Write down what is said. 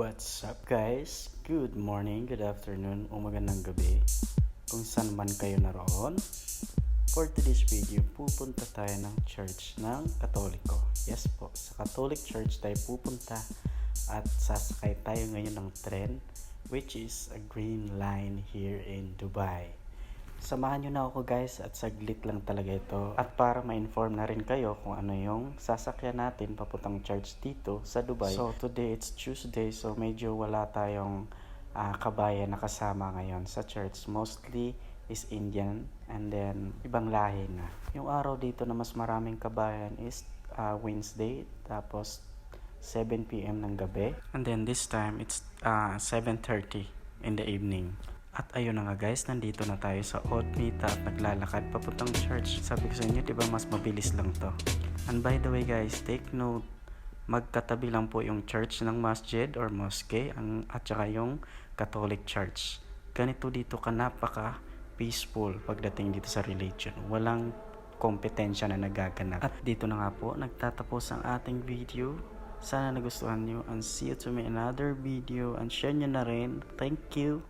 What's up guys? Good morning, good afternoon, o magandang gabi kung saan man kayo naroon. For today's video, pupunta tayo ng church ng Katoliko. Yes po, sa Catholic Church tayo pupunta at sasakay tayo ngayon ng tren, which is a green line here in Dubai. Samahan nyo na ako guys at saglit lang talaga ito at para ma-inform na rin kayo kung ano yung sasakyan natin papuntang church dito sa Dubai. So today it's Tuesday, so medyo wala tayong kabayan na kasama ngayon sa church. Mostly is Indian and then ibang lahi na. Yung araw dito na mas maraming kabayan is Wednesday, tapos 7 PM ng gabi, and then this time it's 7:30 in the evening. At ayun na nga guys, nandito na tayo sa Otmita at naglalakad papuntang church. Sabi ko sa inyo, diba mas mabilis lang to. And by the way guys, take note, magkatabi lang po yung church ng masjid or mosque at saka yung Catholic Church. Ganito dito ka napaka peaceful pagdating dito sa religion. Walang kompetensya na nagaganap. At dito na nga po, nagtatapos ang ating video. Sana nagustuhan nyo and see you to me another video and share nyo na rin. Thank you!